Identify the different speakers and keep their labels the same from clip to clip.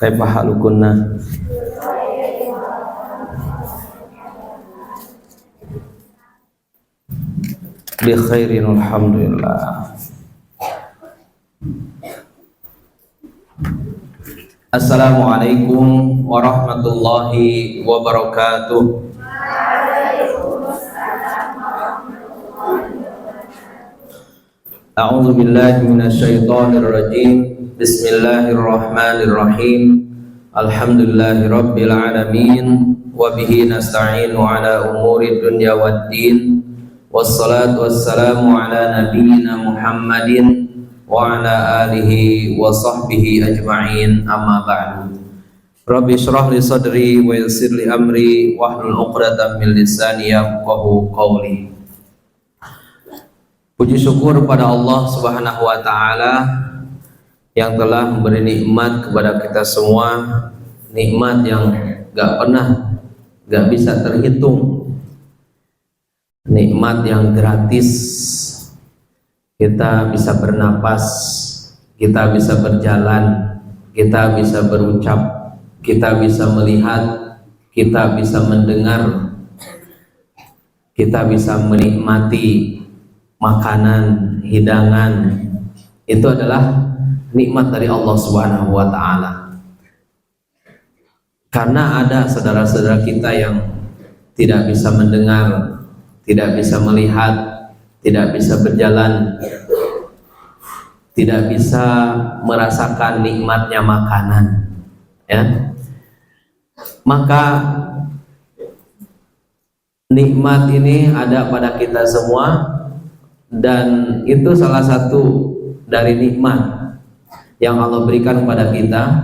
Speaker 1: Kaifa halukunna? Bi khairin alhamdulillah. Assalamualaikum warahmatullahi wabarakatuh. A'udzu billahi minasyaitonir rajim. Bismillahirrahmanirrahim. Alhamdulillahirabbil alamin wa bihi nasta'inu ala umuri dunya waddin. Wassalatu wassalamu ala nabiyyina Muhammadin wa ala alihi wa sahbihi ajma'in, amma ba'du. Rabbi shrah li sadri wa yassir li amri wahlul 'uqdatam min lisani yafqahu qawli. Puji syukur kepada Allah Subhanahu wa taala yang telah memberi nikmat kepada kita semua, nikmat yang gak bisa terhitung, nikmat yang gratis. Kita bisa bernapas, kita bisa berjalan, kita bisa berucap, kita bisa melihat, kita bisa mendengar, kita bisa menikmati makanan, hidangan. Itu adalah nikmat dari Allah Subhanahu wa taala. Karena ada saudara-saudara kita yang tidak bisa mendengar, tidak bisa melihat, tidak bisa berjalan, tidak bisa merasakan nikmatnya makanan, ya. Maka nikmat ini ada pada kita semua, dan itu salah satu dari nikmat yang Allah berikan kepada kita.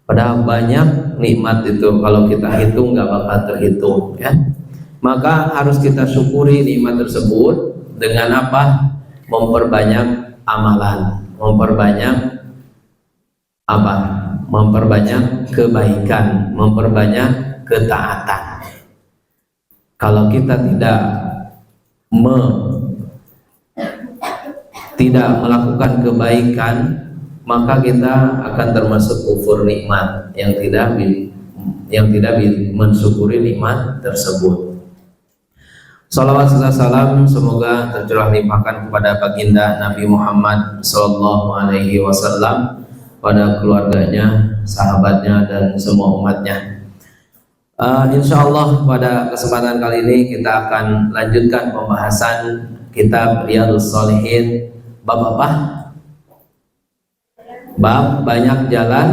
Speaker 1: Padahal banyak nikmat itu, kalau kita hitung gak bakal terhitung, ya. Maka harus kita syukuri nikmat tersebut dengan apa? Memperbanyak amalan, memperbanyak apa? Memperbanyak kebaikan, memperbanyak ketaatan. Kalau kita tidak melakukan kebaikan, maka kita akan termasuk kufur nikmat, yang tidak mensyukuri nikmat tersebut. Salawat serta salam semoga tercurah limpahkan kepada baginda Nabi Muhammad sallallahu alaihi wasallam, pada keluarganya, sahabatnya, dan semua umatnya. Insyaallah pada kesempatan kali ini kita akan lanjutkan pembahasan kitab Riyadhus Shalihin. Bab apa? Bab banyak jalan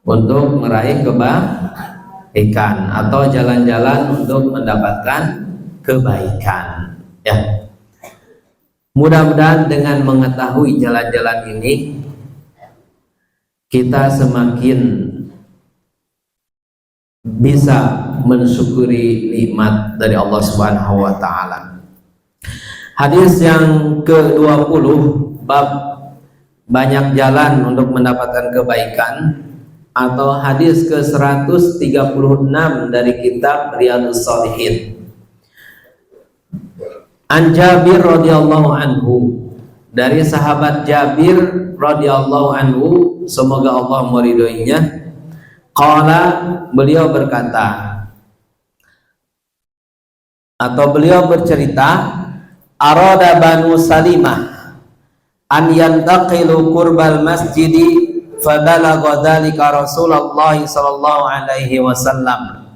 Speaker 1: untuk meraih kebaikan, atau jalan-jalan untuk mendapatkan kebaikan, ya. Mudah-mudahan dengan mengetahui jalan-jalan ini kita semakin bisa mensyukuri nikmat dari Allah Subhanahu wa taala. Hadis yang ke-20, bab banyak jalan untuk mendapatkan kebaikan, atau hadis ke-136 dari kitab Riyadhus Shalihin. An Jabir radhiyallahu anhu, dari sahabat Jabir radhiyallahu anhu, semoga Allah meridhoinya. Qala, beliau berkata, atau beliau bercerita, arada Banu Salimah an yantaqilu qurbal masjidi fabalagha dzalika Rasulullah sallallahu alaihi wasallam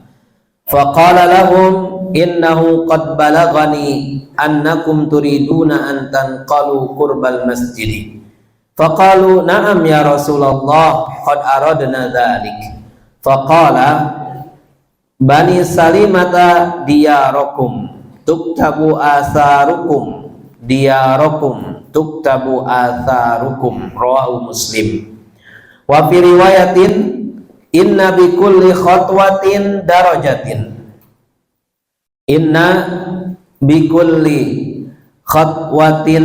Speaker 1: faqala lahum innahu qad balaghani annakum turiduna an tanqalu qurbal masjidi faqalu na'am ya Rasulullah qad aradna dzalik faqala Bani Salimata diyarakum tuktabu atharukum, diyarakum tuktabu atharukum, rawahu Muslim. Wa fi riwayatin inna bi kulli khatwatin darajatin, inna bi kulli khatwatin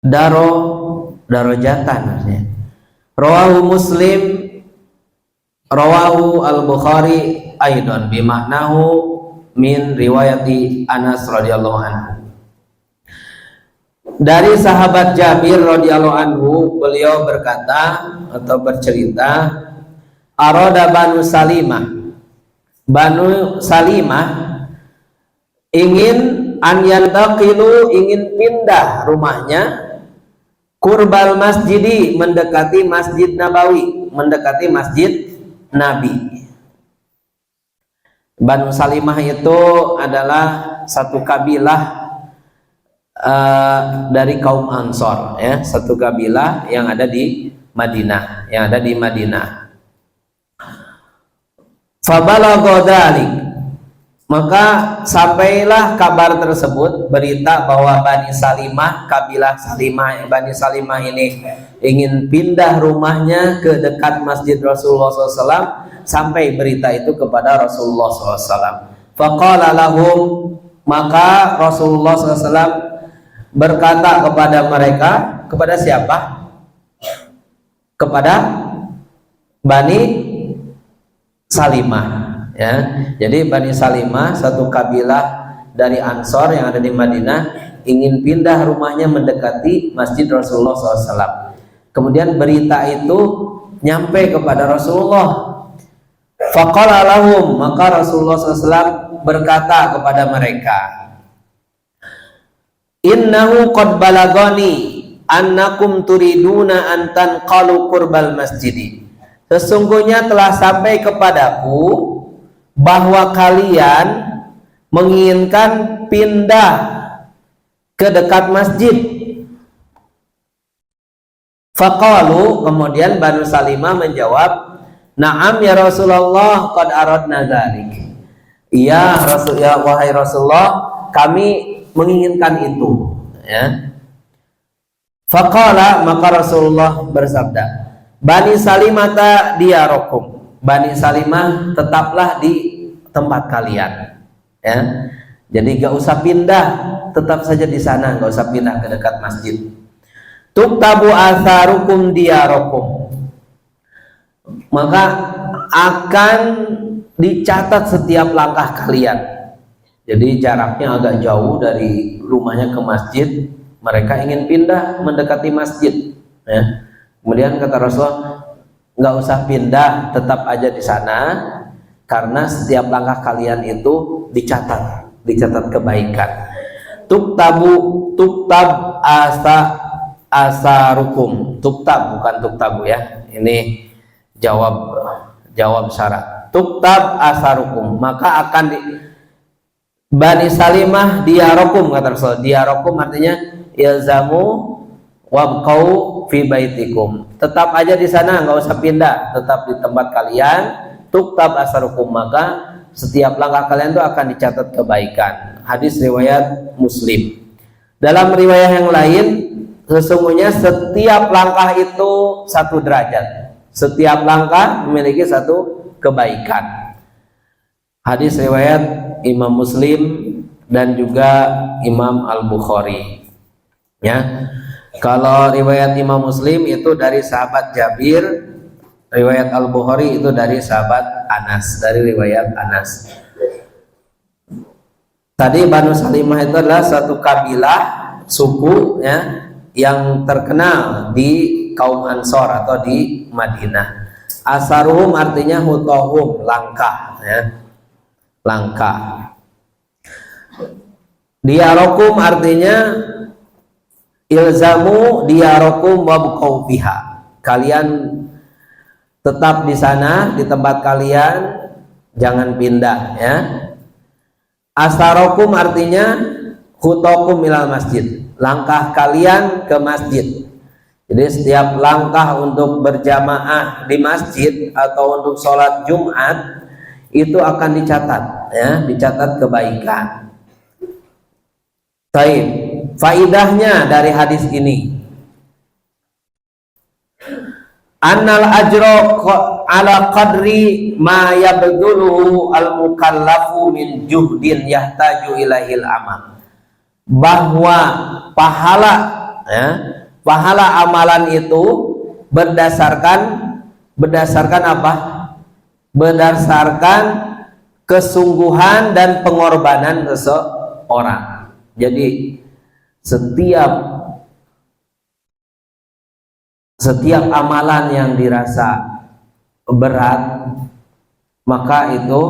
Speaker 1: darajatan, artinya. Rawahu Muslim, rawahu Al-Bukhari aidan bima'nahu min riwayati Anas radhiyallahu anhu. Dari sahabat Jabir radhiyallahu anhu, beliau berkata atau bercerita, arada Banu Salimah, Banu Salimah ingin yantaqilu, ingin pindah rumahnya, kurbal masjidi, mendekati Masjid Nabawi, mendekati Masjid Nabi. Banu Salimah itu adalah satu kabilah dari kaum Ansor, ya, satu kabilah yang ada di Madinah, Fabalagha dzalik, maka sampailah kabar tersebut, berita bahwa Bani Salimah, kabilah Salimah, Bani Salimah ini ingin pindah rumahnya ke dekat Masjid Rasulullah SAW, sampai berita itu kepada Rasulullah SAW. Faqala lahum, maka Rasulullah SAW berkata kepada mereka, kepada siapa? Kepada Bani Salimah, ya. Jadi Bani Salimah, satu kabilah dari Ansor yang ada di Madinah, ingin pindah rumahnya mendekati Masjid Rasulullah SAW. Kemudian berita itu nyampe kepada Rasulullah. Faqala lahum, maka Rasulullah SAW berkata kepada mereka, innahu qad balagani annakum turiduna an tanqalu qurbal masjidi. Sesungguhnya telah sampai kepadaku bahwa kalian menginginkan pindah ke dekat masjid. Faqalu, kemudian Banu Salimah menjawab, na'am ya Rasulullah, qad aradna dzalik. Iya Rasul, ya wahai Rasulullah, kami menginginkan itu, ya. Faqala, maka Rasulullah bersabda, Bani Salimata diyarokum, Bani Salimah tetaplah di tempat kalian, ya. Jadi gak usah pindah, tetap saja di sana, gak usah pindah ke dekat masjid. Tuktabu atharukum diyarokum, maka akan dicatat setiap langkah kalian. Jadi jaraknya agak jauh dari rumahnya ke masjid, mereka ingin pindah mendekati masjid, ya. Kemudian kata Rasulullah, nggak usah pindah, tetap aja di sana, karena setiap langkah kalian itu dicatat kebaikan. Tuktab asarukum, tuktab bukan tuktabu, ya. Ini jawab syarat. Tuktab asarukum, maka akan Bani Salimah diyarokum, kata Rasul. Diyarokum artinya ilzamu wabqau fi baitikum, tetap aja di sana, nggak usah pindah, tetap di tempat kalian. Tuktab asarukum, maka setiap langkah kalian itu akan dicatat kebaikan. Hadis riwayat Muslim. Dalam riwayat yang lain, sesungguhnya setiap langkah itu satu derajat, setiap langkah memiliki satu kebaikan. Hadis riwayat Imam Muslim dan juga Imam Al-Bukhari, ya. Kalau riwayat Imam Muslim itu dari sahabat Jabir, riwayat Al-Bukhari itu dari sahabat Anas, dari riwayat Anas. Tadi Banu Salimah itu adalah satu kabilah suku, ya, yang terkenal di kaum Ansor atau di Madinah. Asaruhum artinya hutohum, langkah, ya, langkah. Diyarokum artinya ilzamu diyarokum wabqau biha, kalian tetap di sana, di tempat kalian, jangan pindah, ya. Asarokum artinya hutokum ilal masjid, langkah kalian ke masjid. Jadi setiap langkah untuk berjamaah di masjid atau untuk sholat Jumat itu akan dicatat, ya, dicatat kebaikan. Baik, faidahnya dari hadis ini, annal ajra ala qadri ma yabduluhu al mukallafu min juhdin yahtaju ilahil amal, bahwa pahala, ya, pahala amalan itu berdasarkan apa? Berdasarkan kesungguhan dan pengorbanan seseorang. Jadi setiap setiap amalan yang dirasa berat, maka itu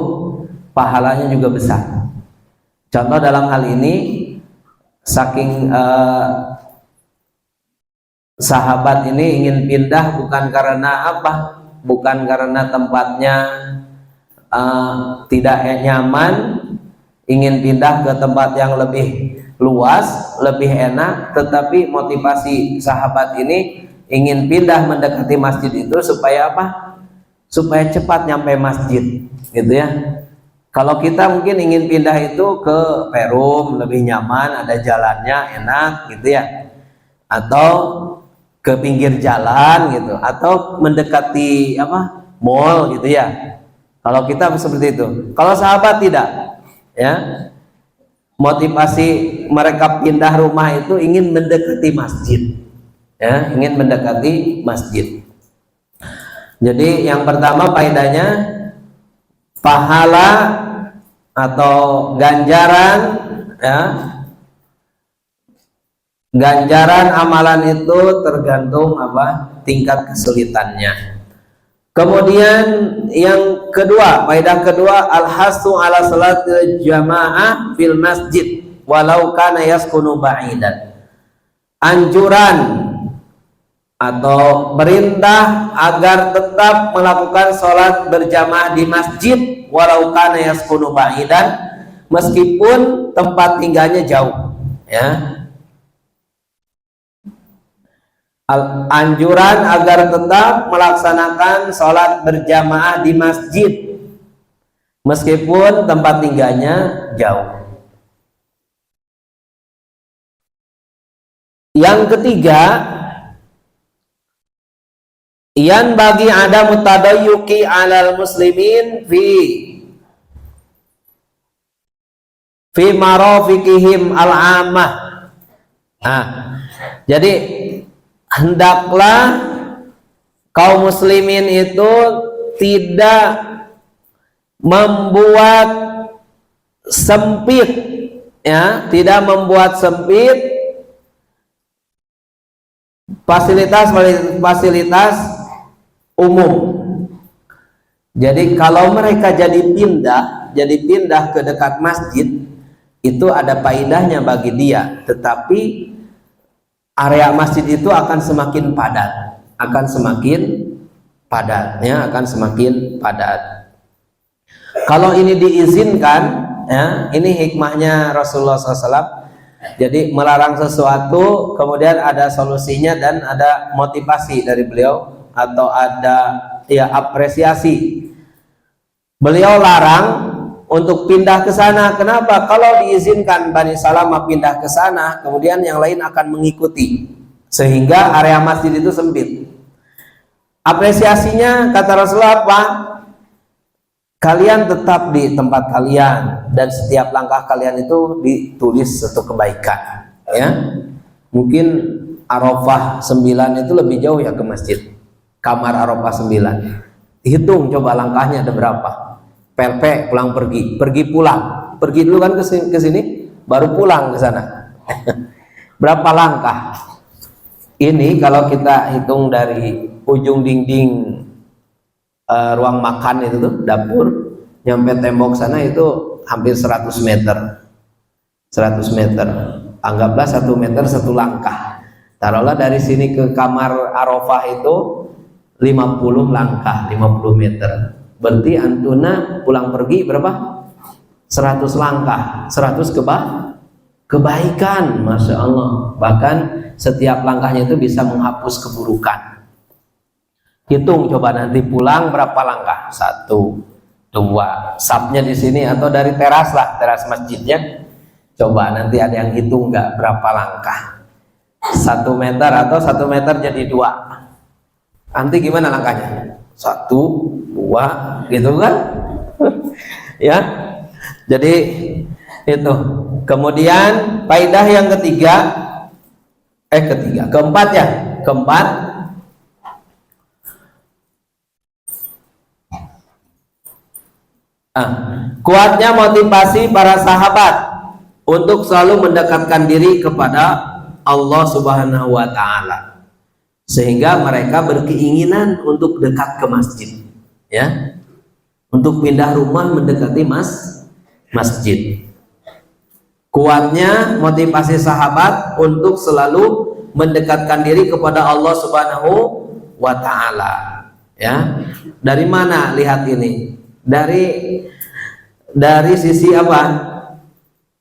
Speaker 1: pahalanya juga besar. Contoh dalam hal ini, saking sahabat ini ingin pindah bukan karena apa? Bukan karena tempatnya tidak nyaman, ingin pindah ke tempat yang lebih luas, lebih enak, tetapi motivasi sahabat ini ingin pindah mendekati masjid itu supaya apa? Supaya cepat nyampe masjid, gitu ya. Kalau kita mungkin ingin pindah itu ke Perum, lebih nyaman, ada jalannya enak, gitu ya. Atau ke pinggir jalan, gitu. Atau mendekati apa? Mall, gitu ya. Kalau kita seperti itu. Kalau sahabat tidak, ya. Motivasi mereka pindah rumah itu ingin mendekati masjid, ya, ingin mendekati masjid. Jadi yang pertama faedahnya, pahala atau ganjaran, ya, ganjaran amalan itu tergantung apa? Tingkat kesulitannya. Kemudian yang kedua, faedah kedua, al-hasu ala salatil jamaah fil masjid walau kana yaskunu ba'idan. Anjuran atau perintah agar tetap melakukan sholat berjamaah di masjid walau kana yaskunu ba'idan, meskipun tempat tinggalnya jauh, ya. Anjuran agar tetap melaksanakan sholat berjamaah di masjid meskipun tempat tinggalnya jauh. Yang ketiga, yan bagi ada mutadayyuki alal muslimin fi marafiqihim al-ammah. Nah, jadi hendaklah kaum muslimin itu tidak membuat sempit, ya, tidak membuat sempit fasilitas umum. Jadi kalau mereka jadi pindah ke dekat masjid, itu ada faedahnya bagi dia, tetapi area masjid itu akan semakin padat, ya, akan semakin padat. Kalau ini diizinkan, ya, ini hikmahnya Rasulullah SAW. Jadi melarang sesuatu, kemudian ada solusinya dan ada motivasi dari beliau atau ada, ya, apresiasi. Beliau larang untuk pindah ke sana. Kenapa? Kalau diizinkan Bani Salamah pindah ke sana, kemudian yang lain akan mengikuti, sehingga area masjid itu sempit. Apresiasinya kata Rasulullah apa? Kalian tetap di tempat kalian dan setiap langkah kalian itu ditulis satu kebaikan, ya. Mungkin Arafah 9 itu lebih jauh ya ke masjid. Kamar Arafah 9. Hitung coba langkahnya ada berapa. PP pulang pergi pulang. Pergi dulu kan ke sini, baru pulang ke sana. Berapa langkah? Ini kalau kita hitung dari ujung dinding ruang makan itu tuh, dapur, nyampe tembok sana itu hampir 100 meter. 100 meter. Anggaplah 1 meter 1 langkah. Taruhlah dari sini ke kamar Arafah itu 50 langkah, 50 meter. Berarti antuna pulang pergi berapa? 100 langkah, 100 kebaikan, Masya Allah. Bahkan setiap langkahnya itu bisa menghapus keburukan. Hitung coba nanti pulang berapa langkah? 1, 2. Sapnya di sini atau dari teras lah, teras masjidnya. Coba nanti ada yang hitung nggak berapa langkah? 1 meter atau 1 meter jadi 2. Nanti gimana langkahnya? 1, 2, gitu kan? Ya. Jadi itu. Kemudian faedah yang keempat ya. Keempat, kuatnya motivasi para sahabat untuk selalu mendekatkan diri kepada Allah Subhanahu wa Ta'ala. sehingga mereka berkeinginan untuk dekat ke masjid, ya, untuk pindah rumah mendekati masjid. Kuatnya motivasi sahabat untuk selalu mendekatkan diri kepada Allah Subhanahu wa Ta'ala, ya. Dari mana lihat ini? Dari sisi apa?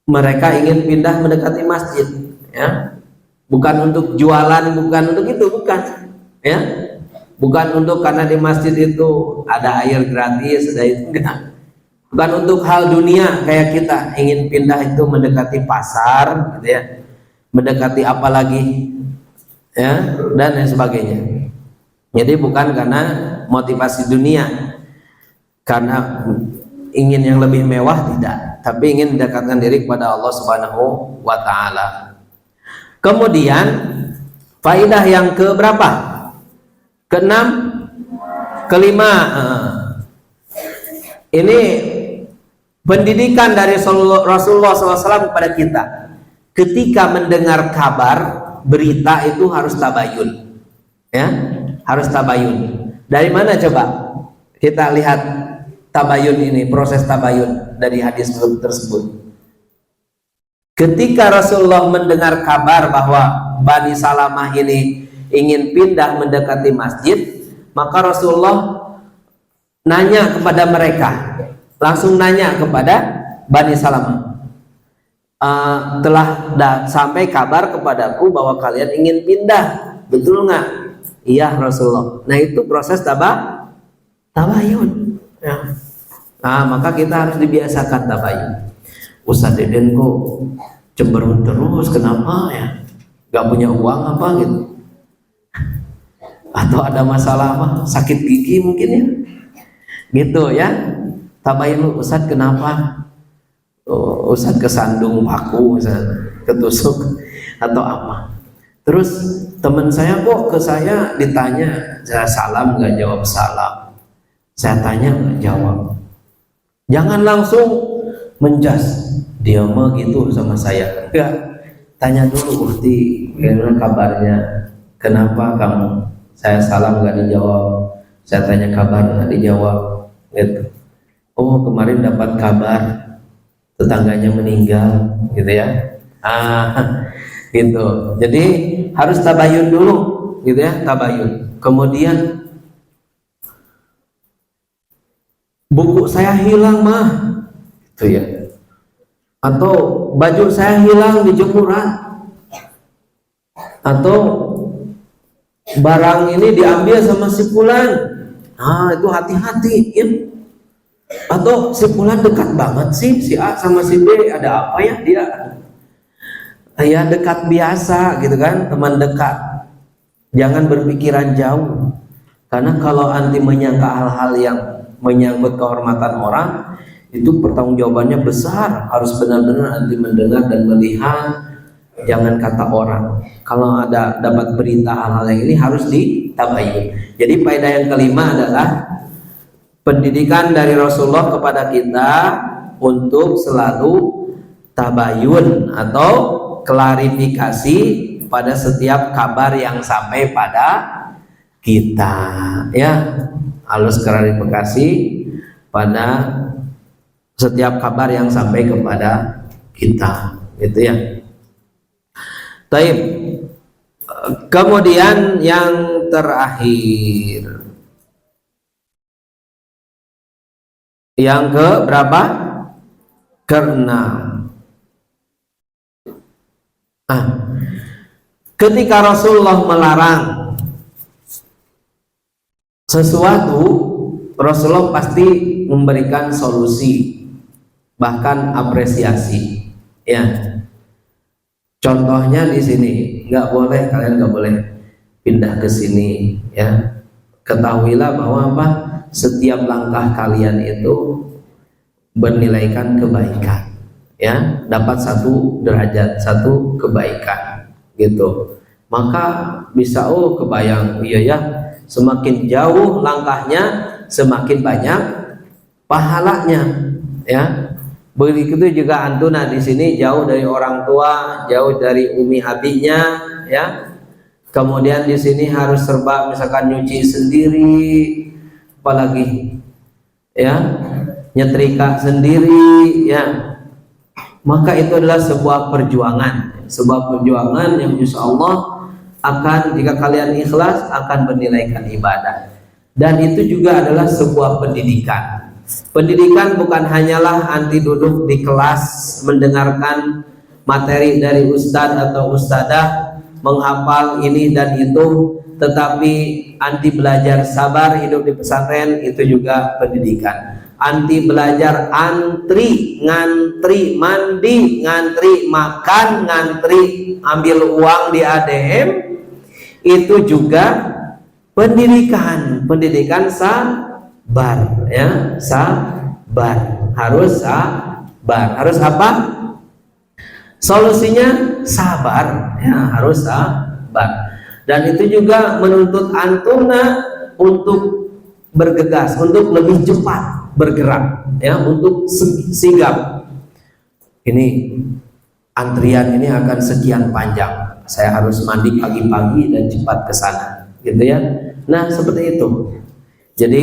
Speaker 1: Mereka ingin pindah mendekati masjid, ya. Bukan untuk jualan, bukan untuk itu, bukan, ya. Bukan untuk karena di masjid itu ada air gratis, ada itu, enggak. Bukan untuk hal dunia kayak kita ingin pindah itu mendekati pasar, gitu ya, mendekati apa lagi, ya, dan lain sebagainya. Jadi bukan karena motivasi dunia, karena ingin yang lebih mewah, tidak, tapi ingin mendekatkan diri kepada Allah Subhanahu wa Ta'ala. Kemudian faidah yang ke berapa? Keenam, kelima. Ini pendidikan dari Rasulullah SAW kepada kita. Ketika mendengar kabar, berita itu harus tabayun, ya, harus tabayun. Dari mana coba kita lihat tabayun ini, proses tabayun dari hadis tersebut? Ketika Rasulullah mendengar kabar bahwa Bani Salamah ini ingin pindah mendekati masjid, maka Rasulullah nanya kepada mereka, langsung nanya kepada Bani Salamah, telah sampai kabar kepadaku bahwa kalian ingin pindah, betul nggak? Iya Rasulullah. Nah itu proses tabayun, ya. Nah maka kita harus dibiasakan tabayun. Ustadz Deden kok cemberut terus, kenapa ya? Gak punya uang apa gitu? Atau ada masalah apa? Sakit gigi mungkin ya? Gitu ya. Tabayun, Ustadz kenapa? Ustadz kesandung paku, Ustadz ketusuk atau apa? Terus teman saya kok ke saya ditanya, saya salam nggak jawab salam, saya tanya nggak jawab. Jangan langsung menjas, dia mah gitu sama saya. Enggak, tanya dulu, Ukti, gimana kabarnya? Kenapa kamu? Saya salam nggak dijawab, saya tanya kabar nggak dijawab, gitu. Oh kemarin dapat kabar tetangganya meninggal, gitu ya. Gitu. Jadi harus tabayun dulu, gitu ya, tabayun. Kemudian buku saya hilang mah, gitu ya. Atau baju saya hilang di jemuran, atau barang ini diambil sama si fulan. Itu hati-hati, ya. Atau si fulan dekat banget sih si A sama si B, ada apa ya dia? Ya dekat biasa gitu kan, teman dekat. Jangan berpikiran jauh, karena kalau anti menyangka hal-hal yang menyangkut kehormatan orang, itu pertanggungjawabannya besar. Harus benar-benar anti mendengar dan melihat, jangan kata orang. Kalau ada dapat berita hal-hal yang ini harus ditabayun. Jadi faedah yang kelima adalah pendidikan dari Rasulullah kepada kita untuk selalu tabayun atau klarifikasi pada setiap kabar yang sampai pada kita, ya. Harus klarifikasi pada setiap kabar yang sampai kepada kita, gitu ya. Baik. Kemudian yang terakhir, yang ke berapa? Keenam. Ketika Rasulullah melarang sesuatu, Rasulullah pasti memberikan solusi, bahkan apresiasi, ya. Contohnya di sini, kalian nggak boleh pindah ke sini, ya. Ketahuilah bahwa apa? Setiap langkah kalian itu bernilaikan kebaikan, ya, dapat 1 derajat, 1 kebaikan, gitu. Maka bisa kebayang, iya ya, semakin jauh langkahnya semakin banyak pahalanya, ya. Begitu juga antuna di sini jauh dari orang tua, jauh dari umi abinya, ya. Kemudian di sini harus serba misalkan nyuci sendiri, apalagi ya, nyetrika sendiri ya. Maka itu adalah sebuah perjuangan yang insya Allah akan, jika kalian ikhlas, akan bernilaikan ibadah. Dan itu juga adalah sebuah pendidikan. Pendidikan bukan hanyalah anti duduk di kelas mendengarkan materi dari ustadz atau ustadzah, menghafal ini dan itu, tetapi anti belajar sabar hidup di pesantren itu juga pendidikan. Anti belajar antri, ngantri mandi, ngantri makan, ngantri ambil uang di ATM, itu juga pendidikan sabar ya, sabar. Harus apa? Solusinya sabar ya, harus sabar. Dan itu juga menuntut antuna untuk bergegas, untuk lebih cepat bergerak ya, untuk sigap. Ini antrian ini akan sekian panjang, saya harus mandi pagi-pagi dan cepat ke sana gitu ya. Nah seperti itu. Jadi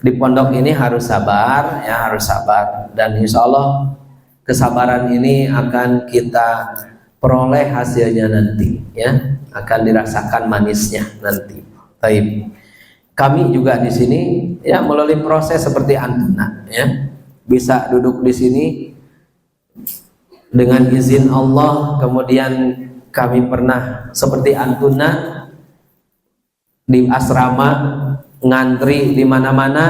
Speaker 1: di pondok ini harus sabar ya, harus sabar. Dan insya Allah kesabaran ini akan kita peroleh hasilnya nanti ya, akan dirasakan manisnya nanti. Baik. Kami juga di sini ya melalui proses seperti antuna ya, bisa duduk di sini dengan izin Allah. Kemudian kami pernah seperti antuna di asrama, ngantri di mana-mana,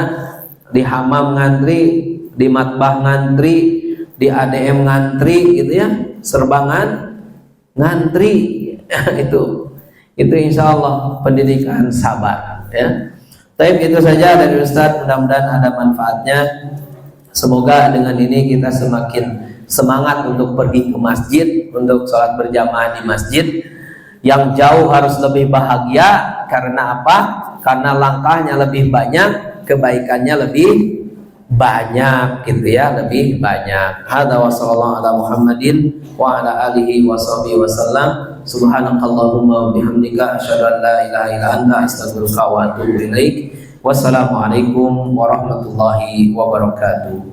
Speaker 1: di hamam ngantri, di matbah ngantri, di ADM ngantri gitu ya, serbangan ngantri itu insya Allah pendidikan sabar ya. Tapi itu saja dari Ustadz, mudah-mudahan ada manfaatnya. Semoga dengan ini kita semakin semangat untuk pergi ke masjid, untuk sholat berjamaah di masjid. Yang jauh harus lebih bahagia. Karena apa? Karena langkahnya lebih banyak, kebaikannya lebih banyak gitu ya, lebih banyak. Hadza wa sallallahu ala Muhammadin wa ala alihi wa sahbihi wasallam. Subhanakallahumma wa bihamdika asyhadu an la ilaha illa anta astaghfiruka wa atubu ilaik. Wassalamualaikum warahmatullahi wabarakatuh.